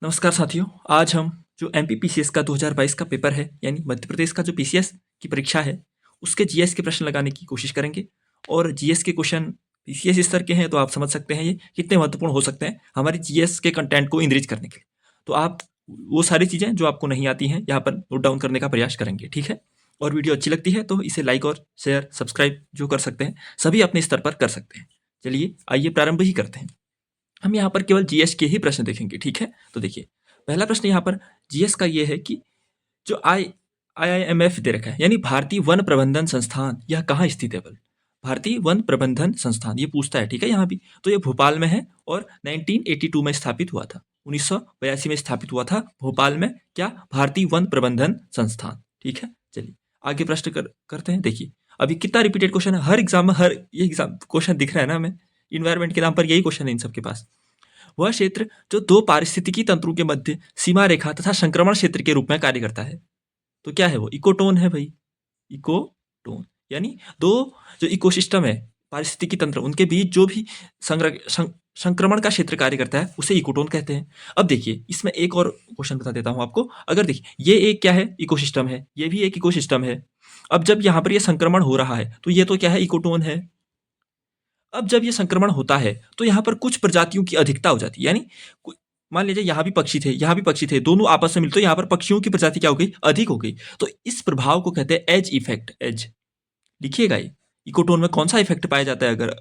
नमस्कार साथियों, आज हम जो एमपीपीसीएस का 2022 का पेपर है यानी मध्य प्रदेश का जो पीसीएस की परीक्षा है उसके जीएस के प्रश्न लगाने की कोशिश करेंगे। और जीएस के क्वेश्चन पीसीएस स्तर के हैं तो आप समझ सकते हैं ये कितने महत्वपूर्ण हो सकते हैं हमारी जीएस के कंटेंट को इनरिच करने के लिए। तो आप वो सारी चीज़ें जो आपको नहीं आती हैं यहाँ पर नोट डाउन करने का प्रयास करेंगे, ठीक है। और वीडियो अच्छी लगती है तो इसे लाइक और शेयर सब्सक्राइब जो कर सकते हैं सभी अपने स्तर पर कर सकते हैं। चलिए आइए प्रारंभ ही करते हैं। हम यहाँ पर केवल जीएस के ही प्रश्न देखेंगे, ठीक है। तो देखिए पहला प्रश्न यहाँ पर जीएस का ये है कि जो आईआईएमएफ दे रखा है यानी भारतीय वन प्रबंधन संस्थान, यह कहाँ स्थित है? बल भारतीय वन प्रबंधन संस्थान ये पूछता है, ठीक है। यहाँ भी तो ये भोपाल में है और 1982 में स्थापित हुआ था, 1982 में स्थापित हुआ था भोपाल में। क्या? भारतीय वन प्रबंधन संस्थान, ठीक है। चलिए आगे प्रश्न करते हैं। देखिए अभी कितना रिपीटेड क्वेश्चन है हर एग्जाम में, हर ये एग्जाम क्वेश्चन दिख रहा है ना हमें। इन्वायरमेंट के नाम पर यही क्वेश्चन है इन सबके पास। वह क्षेत्र जो दो पारिस्थितिकी तंत्रों के मध्य सीमा रेखा तथा संक्रमण क्षेत्र के रूप में कार्य करता है, तो क्या है वो? इकोटोन है भाई, इकोटोन। यानी दो जो इकोसिस्टम है पारिस्थितिकी तंत्र उनके बीच जो भी संक्रमण का क्षेत्र कार्य करता है उसे इकोटोन कहते हैं। अब देखिए इसमें एक और क्वेश्चन बता देता हूं आपको। अगर देखिए ये एक क्या है? इकोसिस्टम है, ये भी एक इकोसिस्टम है। अब जब यहां पर ये संक्रमण हो रहा है तो ये तो क्या है? इकोटोन है। अब जब ये संक्रमण होता है तो यहाँ पर कुछ प्रजातियों की अधिकता हो जाती है, यानी मान लीजिए यहाँ भी पक्षी थे, यहाँ भी पक्षी थे, दोनों आपस में मिलते तो यहाँ पर पक्षियों की प्रजाति क्या हो गई? अधिक हो गई। तो इस प्रभाव को कहते हैं एज इफेक्ट। एज लिखिएगा, ये इकोटोन में कौन सा इफेक्ट पाया जाता है? अगर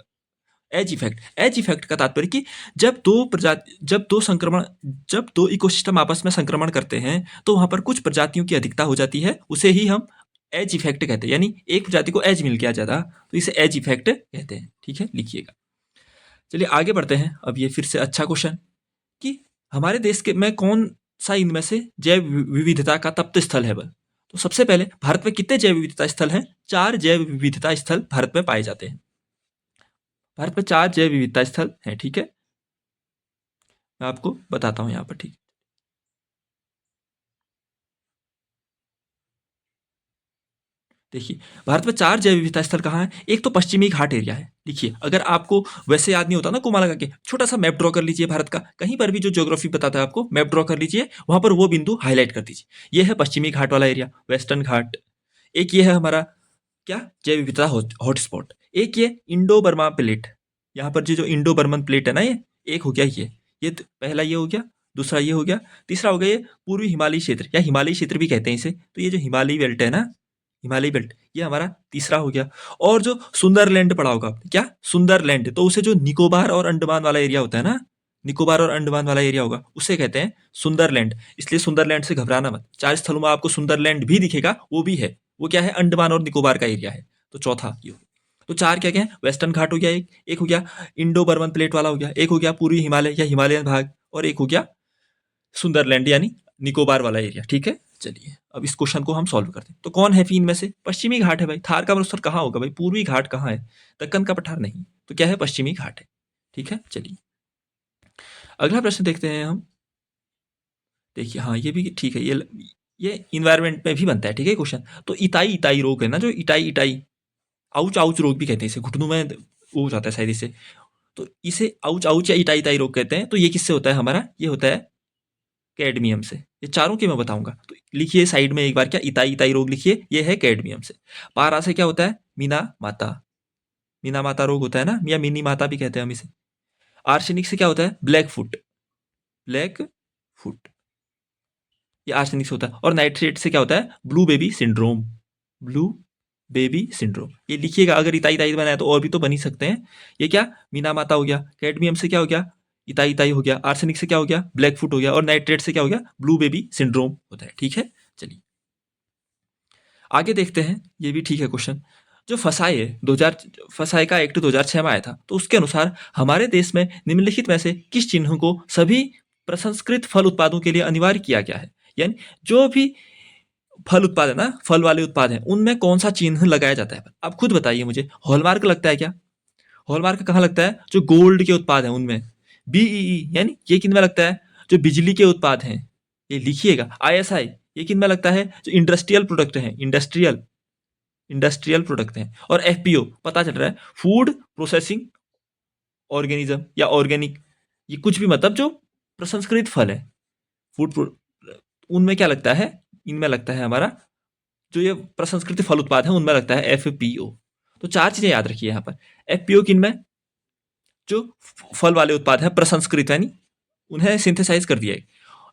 एज इफेक्ट, एज इफेक्ट का तात्पर्य कि जब दो इकोसिस्टम आपस में संक्रमण करते हैं तो वहां पर कुछ प्रजातियों की अधिकता हो जाती है, उसे ही हम एज इफेक्ट कहते हैं। यानी एक प्रजाति को एज मिल गया ज्यादा तो इसे एज इफेक्ट कहते हैं, ठीक है। लिखिएगा। चलिए आगे बढ़ते हैं। अब ये फिर से अच्छा क्वेश्चन कि हमारे देश के में कौन सा इनमें से जैव विविधता का तप्त स्थल है? बल तो सबसे पहले भारत में कितने जैव विविधता स्थल हैं? 4 जैव विविधता स्थल भारत में पाए जाते हैं। भारत में 4 जैव विविधता स्थल हैं, ठीक है। मैं आपको बताता हूं यहाँ पर, ठीक। देखिए भारत में 4 जैव विविधता स्थल कहाँ है? एक तो पश्चिमी घाट एरिया है। देखिए अगर आपको वैसे याद नहीं होता ना कोमा लगा के, छोटा सा मैप ड्रॉ कर लीजिए भारत का, कहीं पर भी जो ज्योग्राफी बताता है आपको मैप ड्रॉ कर लीजिए, वहां पर वो बिंदु हाईलाइट कर दीजिए। ये है पश्चिमी घाट वाला एरिया, वेस्टर्न घाट। एक ये है हमारा क्या? जैव विविधता हॉटस्पॉट। एक ये इंडो बर्मा प्लेट, यहाँ पर जो इंडो बर्मन प्लेट है ना, ये एक हो गया। ये पहला ये हो गया, दूसरा ये हो गया, तीसरा हो गया ये पूर्वी हिमालयी क्षेत्र या हिमालयी क्षेत्र भी कहते हैं इसे। तो ये जो हिमालयी बेल्ट है ना, हिमालयी बेल्ट, ये हमारा तीसरा हो गया। और जो सुंदरलैंड पड़ा होगा, क्या? सुंदरलैंड, तो उसे जो निकोबार और अंडमान वाला एरिया होता है ना, निकोबार और अंडमान वाला एरिया होगा उसे कहते हैं सुंदरलैंड। इसलिए सुंदरलैंड से घबराना मत, 4 स्थलों में आपको सुंदरलैंड भी दिखेगा, वो भी है। वो क्या है? अंडमान और निकोबार का एरिया है। तो चौथा ये हो गया। तो 4 क्या क्या है? वेस्टर्न घाट हो गया, एक हो गया इंडो बर्मन प्लेट वाला हो गया, एक हो गया पूर्वी हिमालय या हिमालयन भाग, और एक हो गया सुंदरलैंड यानी निकोबार वाला एरिया, ठीक है। चलिए अब इस क्वेश्चन को हम सॉल्व करते हैं। तो कौन है इनमें से? पश्चिमी घाट है भाई। थार का मरुस्थल कहाँ होगा भाई? पूर्वी घाट कहाँ है? दक्कन का पठार नहीं। तो क्या है? पश्चिमी घाट है, ठीक है। चलिए अगला प्रश्न देखते हैं हम। देखिए हाँ ये भी ठीक है, ये इन्वायरमेंट में भी बनता है, ठीक है क्वेश्चन। तो इताई इताई रोग है ना, जो इटाई इटाई आउच आउच रोग भी कहते हैं इसे, घुटनों में वो हो जाता है शायद इसे, तो इसे आउच आउच या इटाई इताई रोग कहते हैं। तो ये किससे होता है हमारा? ये होता है कैडमियम से। ये चारों के मैं बताऊंगा, तो लिखिए साइड में एक बार, क्या? इताई इताई रोग लिखिए, ये है कैडमियम से। पारा से क्या होता है? मीना माता, मीना माता रोग होता है ना, या मिनी माता भी कहते हैं हम इसे। आर्सेनिक से क्या होता है? ब्लैक फुट, ब्लैक फुट, ये आर्सेनिक से होता है। और नाइट्रेट से क्या होता है? Blue baby syndrome, blue baby syndrome. ये लिखिएगा, अगर इताई इताई बनाया तो और भी तो बन ही सकते हैं। ये क्या? मीना माता हो गया, कैडमियम से क्या हो गया? इताई इताई हो गया, आर्सेनिक से क्या हो गया? ब्लैक फुट हो गया, और नाइट्रेट से क्या हो गया? ब्लू बेबी सिंड्रोम होता है, ठीक है। चलिए आगे देखते हैं। ये भी ठीक है क्वेश्चन। जो फसाई है 2000, फसाई का एक्ट 2006 में आया था, तो उसके अनुसार हमारे देश में निम्नलिखित में से किस चिन्ह को सभी प्रसंस्कृत फल उत्पादों के लिए अनिवार्य किया गया है? यानी जो भी फल उत्पाद है ना, फल वाले उत्पाद हैं, उनमें कौन सा चिन्ह लगाया जाता है? आप खुद बताइए मुझे। हॉलमार्क लगता है क्या? हॉलमार्क कहाँ लगता है? जो गोल्ड के उत्पाद हैं उनमें। बीईई यानी ये किन में लगता है? जो बिजली के उत्पाद हैं, ये लिखिएगा। आईएसआई ये किन में लगता है? जो इंडस्ट्रियल प्रोडक्ट हैं, इंडस्ट्रियल, इंडस्ट्रियल प्रोडक्ट हैं। और एफपीओ पता चल रहा है, फूड प्रोसेसिंग ऑर्गेनिज्म या ऑर्गेनिक, ये कुछ भी मतलब जो प्रसंस्कृत फल है, फूड उनमें क्या लगता है, इनमें लगता है हमारा जो ये प्रसंस्कृत फल उत्पाद है उनमें लगता है एफपीओ। तो 4 चीजें याद रखिए यहाँ पर। एफपीओ किनमें, जो फल वाले उत्पाद है प्रसंस्कृत यानी उन्हें सिंथेसाइज कर दिया है।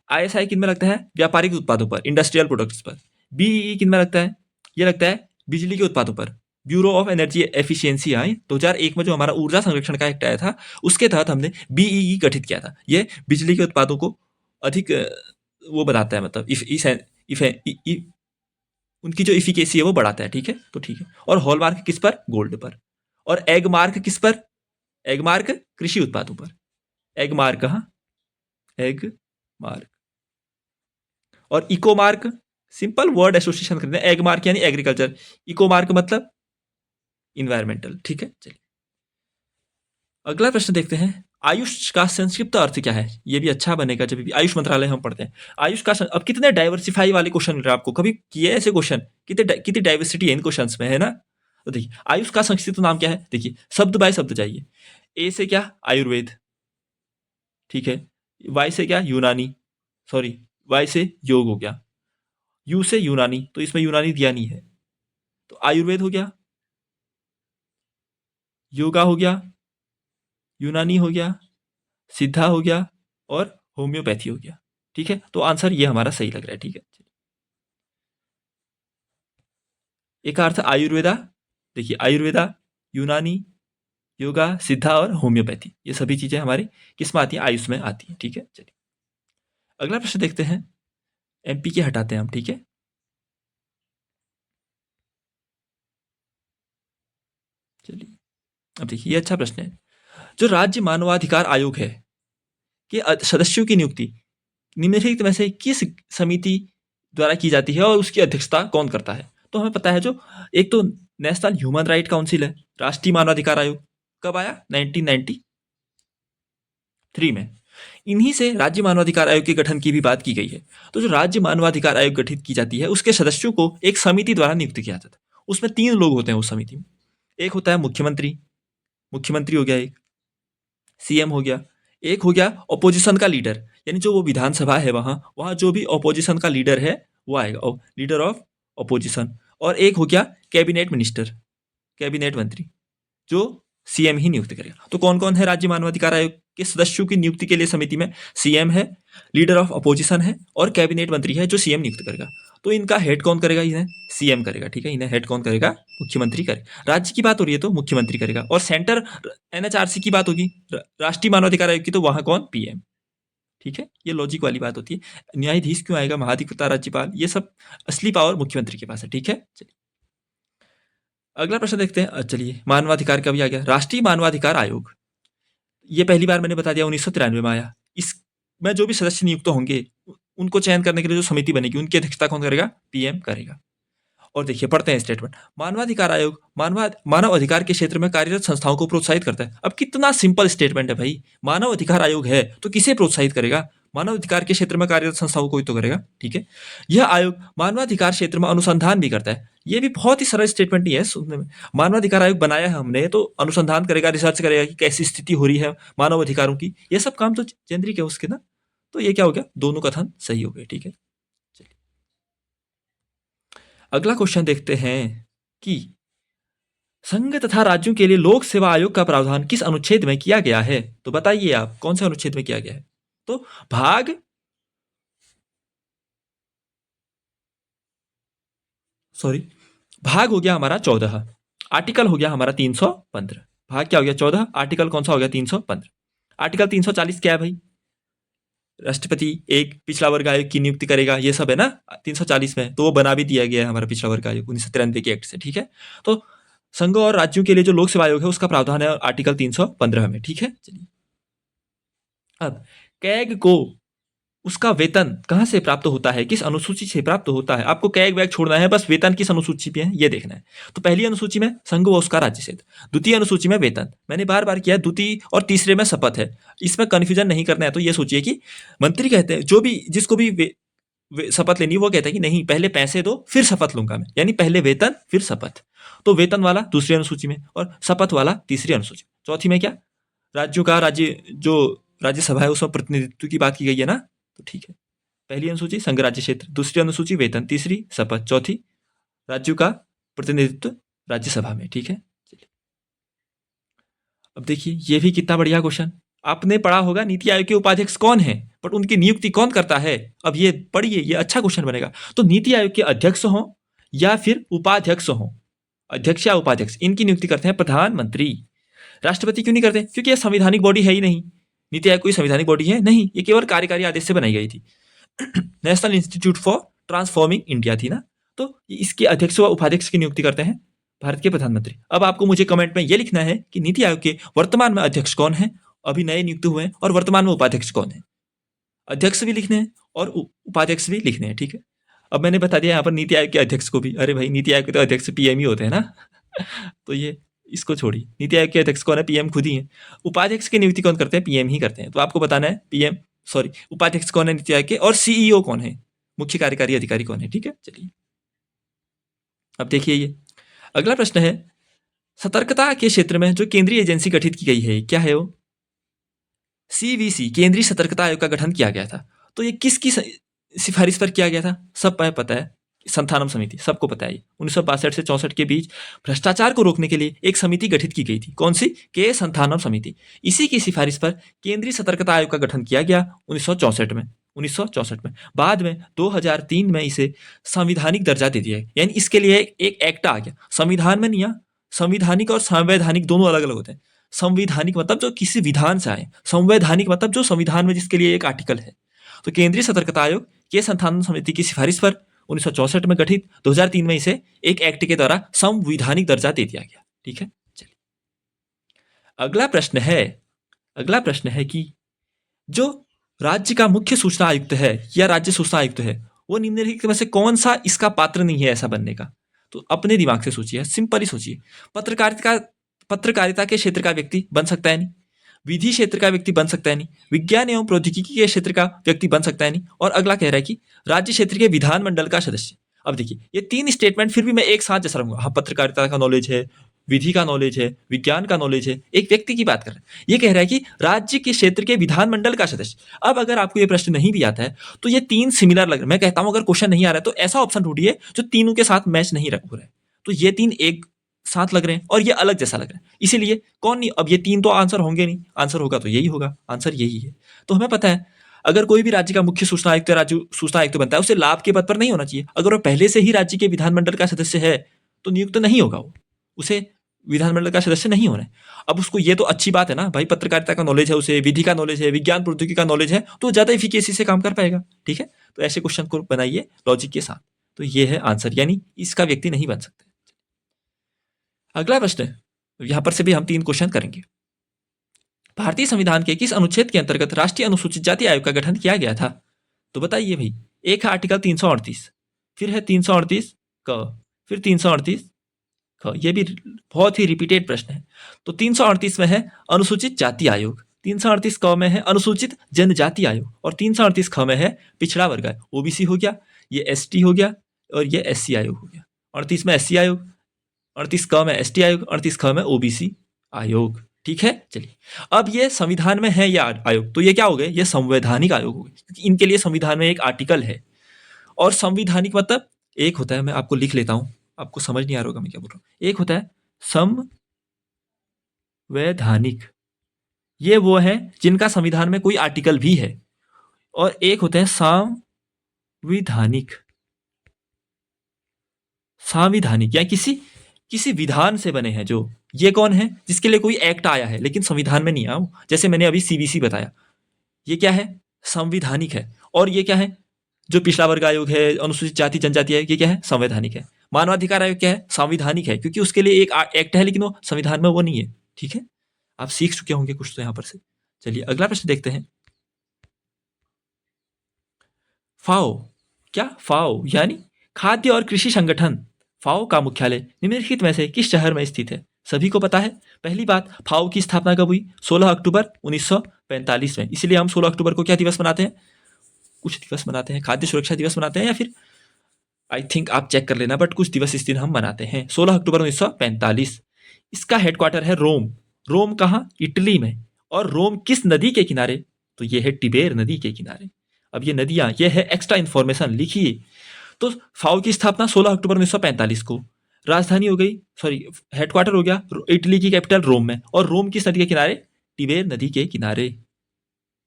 आईएसआई किनमें लगता है, व्यापारिक उत्पादों पर, इंडस्ट्रियल प्रोडक्ट्स पर। बीईई किनमें लगता है, ये लगता है बिजली के उत्पादों पर। ब्यूरो ऑफ एनर्जी एफिशिएंसी आई 2001 में, जो हमारा ऊर्जा संरक्षण का एक्ट आया था उसके तहत हमने बीईई गठित किया था। ये बिजली के उत्पादों को अधिक वो बनाता है, मतलब उनकी जो इफिकेसी है वो बढ़ाता है। ठीक है, तो ठीक है। और हॉलमार्क किस पर, गोल्ड पर। और एग मार्क किस पर, एग मार्क कृषि उत्पादों पर। एग मार्क, हाँ, एग मार्क। और eco mark, simple word association करते हैं। एग मार्क यानी एग्रीकल्चर, इको मार्क मतलब इन्वायरमेंटल। ठीक है, चलिए अगला प्रश्न देखते हैं। आयुष का संक्षिप्त अर्थ क्या है? ये भी अच्छा बनेगा जब भी आयुष मंत्रालय हम पढ़ते हैं। आयुष का अब कितने डाइवर्सिफाई वाले क्वेश्चन मिल रहे हैं आपको, कभी किए ऐसे क्वेश्चन? कितनी डाइवर्सिटी है इन क्वेश्चंस में, है ना? तो देखिए आयुष का संक्षिप्त नाम क्या है, देखिए शब्द बाय शब्द जाइए। ए से क्या, आयुर्वेद, ठीक है। वाई से क्या, यूनानी, सॉरी वाई से योग हो गया। यू से यूनानी, तो इसमें यूनानी दिया नहीं है, तो आयुर्वेद हो गया, योगा हो गया, यूनानी हो गया, सिद्धा हो गया और होम्योपैथी हो गया। ठीक है, तो आंसर ये हमारा सही लग रहा है। ठीक है, एक का अर्थ आयुर्वेदा, देखिए आयुर्वेदा, यूनानी, योगा, सिद्धा और होम्योपैथी, ये सभी चीजें हमारी किस में आती है, आयुष में आती है। ठीक है, चलिए अगला प्रश्न देखते हैं। एमपी के हटाते हैं हम, ठीक है। चलिए अब देखिए ये अच्छा प्रश्न है। जो राज्य मानवाधिकार आयोग है के सदस्यों की नियुक्ति निम्नलिखित में से किस समिति द्वारा की जाती है और उसकी अध्यक्षता कौन करता है? तो हमें पता है, जो एक तो नेशनल ह्यूमन राइट काउंसिल है, राष्ट्रीय मानवाधिकार आयोग, कब आया, 1993 में। इन्हीं से राज्य मानवाधिकार आयोग के गठन की भी बात की गई है। तो जो राज्य मानवाधिकार आयोग गठित की जाती है उसके सदस्यों को एक समिति द्वारा नियुक्त किया जाता है। उसमें 3 लोग होते हैं उस समिति में। एक होता है मुख्यमंत्री, मुख्यमंत्री हो गया एक, सीएम हो गया। एक हो गया ऑपोजिशन का लीडर, यानी जो वो विधानसभा है वहां वहां जो भी ऑपोजिशन का लीडर है वो आएगा, लीडर ऑफ ऑपोजिशन। और एक हो गया कैबिनेट मिनिस्टर, कैबिनेट मंत्री, जो सीएम ही नियुक्त करेगा। तो कौन कौन है राज्य मानवाधिकार आयोग के सदस्यों की नियुक्ति के लिए समिति में? सीएम है, लीडर ऑफ अपोजिशन है और कैबिनेट मंत्री है जो सीएम नियुक्त करेगा। तो इनका हेड कौन करेगा? इन्हें सीएम करेगा। ठीक है, इन्हें हेड कौन करेगा? मुख्यमंत्री करेगा। राज्य की बात हो रही है तो मुख्यमंत्री करेगा, और सेंटर एनएचआरसी की बात होगी, राष्ट्रीय मानवाधिकार आयोग की, तो वहां कौन? पीएम। ठीक है, ये लॉजिक वाली बात होती है। न्यायाधीश क्यों आएगा? महाधिवक्ता, राज्यपाल, ये सब असली पावर मुख्यमंत्री के पास है। ठीक है, चलिए अगला प्रश्न देखते हैं। चलिए मानवाधिकार का भी आ गया। राष्ट्रीय मानवाधिकार आयोग, ये पहली बार मैंने बता दिया 1993 में आया। इसमें जो भी सदस्य नियुक्त होंगे उनको चयन करने के लिए जो समिति बनेगी उनकी अध्यक्षता कौन करेगा? पीएम करेगा। और देखिए पढ़ते हैं स्टेटमेंट। मानवाधिकार आयोग मानव अधिकार के क्षेत्र में कार्यरत संस्थाओं को प्रोत्साहित करता है। अब कितना सिंपल स्टेटमेंट है भाई, मानव अधिकार आयोग है तो किसे प्रोत्साहित करेगा? मानव अधिकार के क्षेत्र में कार्यरत संस्थाओं को ही तो करेगा। ठीक है, यह आयोग मानवाधिकार क्षेत्र में अनुसंधान भी करता है। ये भी बहुत ही सरल स्टेटमेंट नहीं है सुनने में। मानवाधिकार आयोग बनाया है हमने तो अनुसंधान करेगा, रिसर्च करेगा कि कैसी स्थिति हो रही है मानव अधिकारों की, ये सब काम तो जेनरिक है उसके ना। तो ये क्या हो गया, दोनों कथन सही हो गए। ठीक है, अगला क्वेश्चन देखते हैं कि संघ तथा राज्यों के लिए लोक सेवा आयोग का प्रावधान किस अनुच्छेद में किया गया है? तो बताइए आप कौन से अनुच्छेद में किया गया है? तो भाग भाग हो गया हमारा 14, आर्टिकल हो गया हमारा 315। भाग क्या हो गया? 14, आर्टिकल कौन सा हो गया? 315। आर्टिकल 340 क्या है भाई? राष्ट्रपति एक पिछड़ा वर्ग आयोग की नियुक्ति करेगा, ये सब है ना 340 में। तो वो बना भी दिया गया है हमारा पिछड़ा वर्ग आयोग 1993 के एक्ट से। ठीक है, तो संघ और राज्यों के लिए जो लोक सेवा आयोग है उसका प्रावधान है आर्टिकल 315 में। ठीक है, चलिए अब कैग को उसका वेतन कहां से प्राप्त होता है, किस अनुसूची से प्राप्त होता है? आपको कैग वैग छोड़ना है, बस वेतन किस अनुसूची पे है ये देखना है। तो पहली अनुसूची में संघ व उसका राज्य क्षेत्र, द्वितीय अनुसूची में वेतन, मैंने बार बार किया, द्वितीय और तीसरे में शपथ है। इसमें कंफ्यूजन नहीं करना है। तो ये सोचिए कि मंत्री कहते हैं, जो भी जिसको भी शपथ लेनी वो कहता है कि नहीं पहले पैसे दो फिर शपथ लूंगा मैं, यानी पहले वेतन फिर शपथ। तो वेतन वाला दूसरी अनुसूची में और शपथ वाला तीसरी अनुसूची। चौथी में क्या, राज्यों का राज्य जो राज्यसभा है उसमें प्रतिनिधित्व की बात की गई है ना, तो ठीक है। पहली अनुसूची संघ राज्य क्षेत्र, दूसरी अनुसूची वेतन, तीसरी शपथ, चौथी राज्यों का प्रतिनिधित्व राज्यसभा में। ठीक है, चलिए अब देखिए ये भी कितना बढ़िया क्वेश्चन। आपने पढ़ा होगा नीति आयोग के उपाध्यक्ष कौन है, बट उनकी नियुक्ति कौन करता है। अब ये पढ़िए, ये अच्छा क्वेश्चन बनेगा। तो नीति आयोग के अध्यक्ष हो या फिर उपाध्यक्ष हो, अध्यक्ष या उपाध्यक्ष, इनकी नियुक्ति करते हैं प्रधानमंत्री। राष्ट्रपति क्यों नहीं करते? क्योंकि ये संवैधानिक बॉडी है ही नहीं। नीति आयोग कोई संवैधानिक बॉडी है नहीं, ये केवल कार्यकारी आदेश से बनाई गई थी। National institute for transforming India थी ना, तो इसके अध्यक्ष व उपाध्यक्ष की नियुक्ति करते हैं भारत के प्रधानमंत्री। अब आपको मुझे कमेंट में ये लिखना है कि नीति आयोग के वर्तमान में अध्यक्ष कौन है, अभी नए नियुक्त हुए हैं, और वर्तमान में उपाध्यक्ष कौन है। अध्यक्ष भी लिखने हैं और उपाध्यक्ष भी लिखने हैं। ठीक है, अब मैंने बता दिया यहाँ पर नीति आयोग के अध्यक्ष को भी। अरे भाई, नीति आयोग के तो अध्यक्ष पीएम ही होते हैं ना। तो ये इसको छोड़िए, नीति आयोग के अध्यक्ष कौन है? पीएम खुद ही है। उपाध्यक्ष की नियुक्ति कौन करते हैं? पीएम ही करते हैं। तो आपको बताना है पीएम, सॉरी, उपाध्यक्ष कौन है नीति आयोग के, और सीईओ कौन है, मुख्य कार्यकारी अधिकारी कौन है। ठीक है, चलिए अब देखिए ये अगला प्रश्न है, सतर्कता के क्षेत्र में जो केंद्रीय एजेंसी गठित की गई है, क्या है वो? सीवीसी, केंद्रीय सतर्कता आयोग का गठन किया गया था। तो ये किसकी सिफारिश पर किया गया था? सब पता है, संथानम समिति, सबको पता है। 1962 से 64 के बीच भ्रष्टाचार को रोकने के लिए एक समिति गठित की गई थी। कौन सी? के संथानम समिति। इसी की सिफारिश पर केंद्रीय सतर्कता आयोग का गठन किया गया 1964 में। 1964 में बाद में 2003 में इसे संविधानिक दर्जा दे दिया, यानी इसके लिए एक एक्ट आ गया। संविधान में नहीं आ, संविधानिक और संवैधानिक दोनों अलग अलग होते हैं। संविधानिक मतलब जो किसी विधान से आए, संवैधानिक मतलब जो संविधान में जिसके लिए एक आर्टिकल है। तो केंद्रीय सतर्कता आयोग के संथानम समिति की सिफारिश पर 1964 में गठित, 2003 में इसे एक एक्ट के द्वारा संवैधानिक दर्जा दे दिया गया। ठीक है, चलिए अगला प्रश्न है कि जो राज्य का मुख्य सूचना आयुक्त है या राज्य सूचना आयुक्त है, वो निम्नलिखित में से कौन सा इसका पात्र नहीं है ऐसा बनने का? तो अपने दिमाग से सोचिए, सिंपल ही सोचिए। पत्रकारिता के क्षेत्र का व्यक्ति बन सकता है नहीं, विधि क्षेत्र का व्यक्ति बन सकता है नहीं, विज्ञान एवं प्रौद्योगिकी के क्षेत्र का व्यक्ति बन सकता है नहीं, और अगला कह रहा है कि राज्य क्षेत्र के विधानमंडल का सदस्य। अब देखिए ये तीन स्टेटमेंट फिर भी मैं एक साथ जैसा रहूंगा। हाँ, पत्रकारिता का नॉलेज है, विधि का नॉलेज है, विज्ञान का नॉलेज है, एक व्यक्ति की बात कर रहे हैं। ये कह रहा है कि राज्य के क्षेत्र के विधानमंडल का सदस्य। अब अगर आपको ये प्रश्न नहीं भी आता है तो ये तीन सिमिलर लग रहे हैं। मैं कहता हूं अगर क्वेश्चन नहीं आ रहा है तो ऐसा ऑप्शन ढूंढिए जो तीनों के साथ मैच नहीं हो रहा है। तो ये तीन एक साथ लग रहे हैं और ये अलग जैसा लग रहा है, इसीलिए कौन नहीं। अब ये तीन तो आंसर होंगे नहीं, आंसर होगा तो यही होगा, आंसर यही है। तो हमें पता है अगर कोई भी राज्य का मुख्य सूचना आयुक्त राज्य सूचना आयुक्त बनता है, उसे लाभ के पद पर नहीं होना चाहिए। अगर वो पहले से ही राज्य के विधानमंडल का सदस्य है तो नियुक्त नहीं होगा, वो उसे विधानमंडल का सदस्य नहीं होना है। अब उसको ये तो अच्छी बात है ना भाई, पत्रकारिता का नॉलेज है, उसे विधि का नॉलेज है, विज्ञान प्रौद्योगिकी का नॉलेज है, तो ज्यादा इफिकेसी से काम कर पाएगा। ठीक है, तो ऐसे क्वेश्चन को बनाइए लॉजिक के साथ। तो ये है आंसर, यानी इसका व्यक्ति नहीं बन सकते। अगला प्रश्न है, यहां पर से भी हम तीन क्वेश्चन करेंगे। भारतीय संविधान के किस अनुच्छेद के अंतर्गत राष्ट्रीय अनुसूचित जाति आयोग का गठन किया गया था? तो बताइए भाई। एक है आर्टिकल 338, फिर है 338 क, फिर 338 ख। ये भी बहुत ही रिपीटेड प्रश्न है। तो 338 में है अनुसूचित जाति आयोग, 338 क में है अनुसूचित जनजाति आयोग, और 338 ख में है पिछड़ा वर्ग आयोग। ओबीसी हो गया, ये एसटी हो गया, और ये एससी आयोग हो गया। 38 में एससी आयोग, 38 क में एसटी आयोग, 38 ख में ओबीसी आयोग। ठीक है, चलिए अब ये संविधान में है ये आयोग, तो ये क्या हो गए? ये संवैधानिक आयोग हो गए, क्योंकि इनके लिए संविधान में एक आर्टिकल है। और संविधानिक मतलब एक होता है, मैं आपको लिख लेता हूं, आपको समझ नहीं आ रहा होगा मैं क्या बोल रहा हूं। एक होता है संवैधानिक, ये वो है जिनका संविधान में कोई आर्टिकल भी है, और एक होते हैं सांविधानिक। सांविधानिक या किसी विधान से बने हैं जो, ये कौन है? जिसके लिए कोई एक्ट आया है लेकिन संविधान में नहीं आया। जैसे मैंने अभी सीबीसी बताया, ये क्या है? संविधानिक है। और ये क्या है? जो पिछड़ा वर्ग आयोग है, अनुसूचित जाति जनजाति है, ये क्या है? संवैधानिक है। मानवाधिकार आयोग क्या है? संविधानिक है, क्योंकि उसके लिए एक एक्ट है लेकिन वो संविधान में वो नहीं है। ठीक है, आप सीख चुके होंगे कुछ तो यहां पर से। चलिए अगला प्रश्न देखते हैं। फाओ, क्या? फाओ यानी खाद्य और कृषि संगठन। फाओ का मुख्यालय निम्नलिखित में से किस शहर में स्थित है? सभी को पता है। पहली बात, फाओ की स्थापना कब हुई? 16 अक्टूबर 1945 में। इसलिए हम 16 अक्टूबर को क्या दिवस मनाते हैं? कुछ दिवस मनाते हैं, खाद्य सुरक्षा दिवस मनाते हैं, या फिर आई थिंक आप चेक कर लेना, बट कुछ दिवस इस दिन हम मनाते हैं। 16 अक्टूबर 1945। इसका हेडक्वार्टर है रोम। रोम कहाँ? इटली में। और रोम किस नदी के किनारे? तो ये है टिबेर नदी के किनारे। अब ये नदियाँ, ये है एक्स्ट्रा इन्फॉर्मेशन, लिखिए। तो फाओ की स्थापना 16 अक्टूबर 1945 को। राजधानी हो गई, सॉरी, हेडक्वार्टर हो गया इटली की कैपिटल रोम में, और रोम किस नदी के किनारे? टिबेर नदी के किनारे,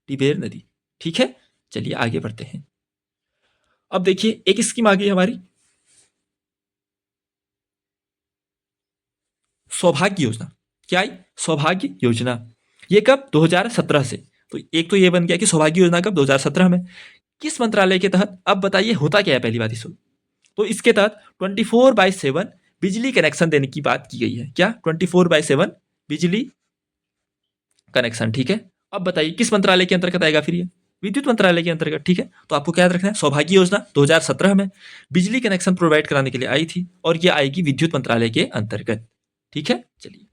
टिबेर नदी। ठीक है, चलिए आगे बढ़ते हैं। अब देखिए एक स्कीम आ गई हमारी, सौभाग्य योजना। क्या आई? सौभाग्य योजना। ये कब? 2017 से। तो एक तो ये बन गया कि सौभाग्य योजना कब? 2017 में। किस मंत्रालय के तहत? अब बताइए होता क्या है, पहली बात इसको। तो इसके तहत 24/7 बिजली कनेक्शन देने की बात की गई है। क्या? 24/7 बिजली कनेक्शन। ठीक है, अब बताइए किस मंत्रालय के अंतर्गत आएगा फिर ये? विद्युत मंत्रालय के अंतर्गत। ठीक है, तो आपको क्या याद रखना है, सौभाग्य योजना 2017 में बिजली कनेक्शन प्रोवाइड कराने के लिए आई थी, और ये आएगी विद्युत मंत्रालय के अंतर्गत। ठीक है, चलिए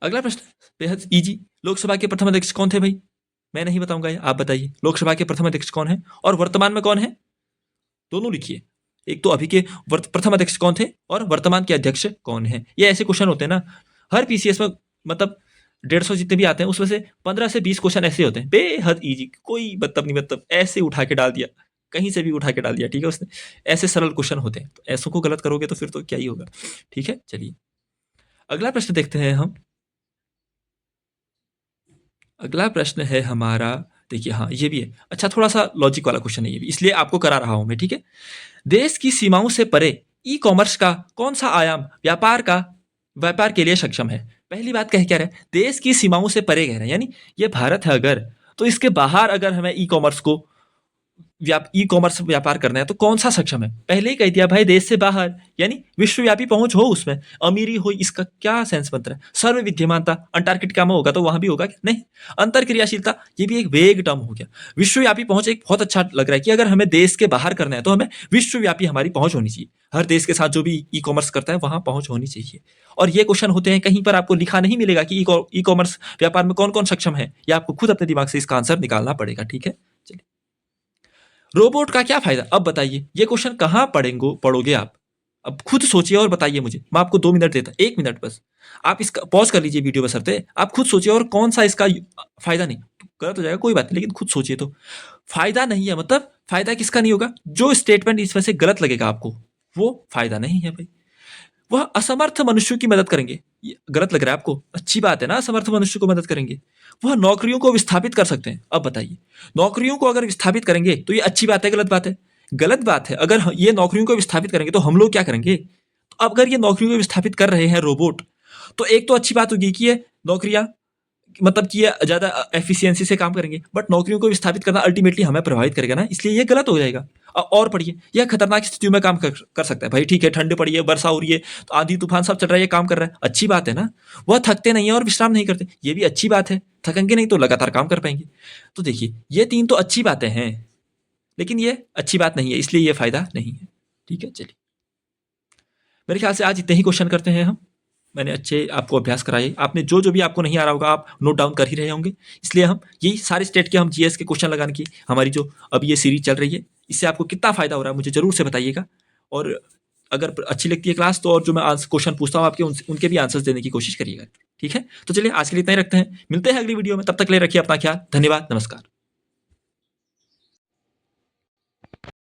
अगला प्रश्न बेहद इजी। लोकसभा के प्रथम अध्यक्ष कौन थे भाई? मैं नहीं बताऊंगा ये, आप बताइए। लोकसभा के प्रथम अध्यक्ष कौन है और वर्तमान में कौन है? दोनों लिखिए। एक तो अभी के प्रथम अध्यक्ष कौन थे और वर्तमान के अध्यक्ष कौन है। ये ऐसे क्वेश्चन होते हैं ना हर पीसीएस में, मतलब 150 जितने भी आते हैं उसमें से 15 से 20 क्वेश्चन ऐसे होते हैं, बेहद इजी, कोई मतलब नहीं, मतलब ऐसे उठा के डाल दिया, कहीं से भी उठा के डाल दिया। ठीक है, उसने ऐसे सरल क्वेश्चन होते हैं, तो ऐसों को गलत करोगे तो फिर तो क्या ही होगा। ठीक है, चलिए अगला प्रश्न देखते हैं हम। अगला प्रश्न है हमारा, देखिए हाँ ये भी है, अच्छा थोड़ा सा लॉजिक वाला क्वेश्चन है ये भी, इसलिए आपको करा रहा हूं मैं। ठीक है, देश की सीमाओं से परे ई कॉमर्स का कौन सा आयाम व्यापार के लिए सक्षम है? पहली बात कह क्या रहे हैं, देश की सीमाओं से परे कह रहे हैं, यानी ये भारत है अगर, तो इसके बाहर अगर हमें ई कॉमर्स को ई कॉमर्स व्यापार करना है तो कौन सा सक्षम है? पहले ही कह दिया भाई, देश से बाहर, यानी विश्वव्यापी पहुंच हो, उसमें अमीरी हो, इसका क्या सेंस बनता है? सर्व विद्यमानता, अंटार्कटिका में होगा तो वहां भी होगा क्या? नहीं। अंतर क्रियाशीलता, ये भी एक वेग टर्म हो गया। विश्वव्यापी पहुंच एक बहुत अच्छा लग रहा है कि अगर हमें देश के बाहर करना है तो हमें विश्वव्यापी हमारी पहुंच होनी चाहिए, हर देश के साथ जो भी ई कॉमर्स करता है वहां पहुंच होनी चाहिए। और ये क्वेश्चन होते हैं, कहीं पर आपको लिखा नहीं मिलेगा कि ई कॉमर्स व्यापार में कौन कौन सक्षम है, या आपको खुद अपने दिमाग से इसका आंसर निकालना पड़ेगा। ठीक है, चलिए रोबोट का क्या फायदा, अब बताइए। ये क्वेश्चन कहाँ पढ़ोगे आप? अब खुद सोचिए और बताइए मुझे। मैं आपको 2 मिनट देता, 1 मिनट बस। आप इसका पॉज कर लीजिए वीडियो बसरते, आप खुद सोचिए और कौन सा इसका फायदा नहीं, गलत हो जाएगा कोई बात नहीं, लेकिन खुद सोचिए। तो फायदा नहीं है, मतलब फायदा किसका नहीं होगा? जो स्टेटमेंट इस वजह से गलत लगेगा आपको, वो फायदा नहीं है भाई। वह असमर्थ मनुष्यों की मदद करेंगे, ये गलत लग रहा है आपको? अच्छी बात है ना, असमर्थ मनुष्य को मदद करेंगे। वह नौकरियों को विस्थापित कर सकते हैं। अब बताइए, नौकरियों को अगर विस्थापित करेंगे तो ये अच्छी बात है, गलत बात है? गलत बात है। अगर ये नौकरियों को विस्थापित करेंगे तो हम लोग क्या करेंगे? तो अगर ये नौकरियों को विस्थापित कर रहे हैं रोबोट, तो एक तो अच्छी बात होगी कि ये नौकरियां, मतलब कि ये ज़्यादा एफिशिएंसी से काम करेंगे, बट नौकरियों को विस्थापित करना अल्टीमेटली हमें प्रभावित करेगा ना, इसलिए ये गलत हो जाएगा। और पढ़िए, यह खतरनाक स्थितियों में काम कर सकता है भाई। ठीक है, ठंड पड़ी है, वर्षा हो रही है, तो आंधी तूफान सब चल रहा है, ये काम कर रहा है, अच्छी बात है ना। वह थकते नहीं है और विश्राम नहीं करते, ये भी अच्छी बात है। थकेंगे नहीं तो लगातार काम कर पाएंगे। तो देखिए ये 3 तो अच्छी बातें हैं, लेकिन ये अच्छी बात नहीं है, इसलिए ये फायदा नहीं है। ठीक है, चलिए मेरे ख्याल से आज इतने ही क्वेश्चन करते हैं हम। मैंने अच्छे आपको अभ्यास कराए, आपने जो जो भी आपको नहीं आ रहा होगा आप नोट डाउन कर ही रहे होंगे, इसलिए हम यही सारे स्टेट के हम जीएस के क्वेश्चन लगाने की हमारी जो अब ये सीरीज चल रही है, इससे आपको कितना फायदा हो रहा है मुझे जरूर से बताइएगा। और अगर अच्छी लगती है क्लास तो और जो मैं क्वेश्चन पूछता हूँ आपके उनके भी आंसर्स देने की कोशिश करिएगा। ठीक है, तो चलिए आज के लिए इतना ही रखते हैं, मिलते हैं अगली वीडियो में, तब तक ले रखिए अपना ख्याल। धन्यवाद, नमस्कार।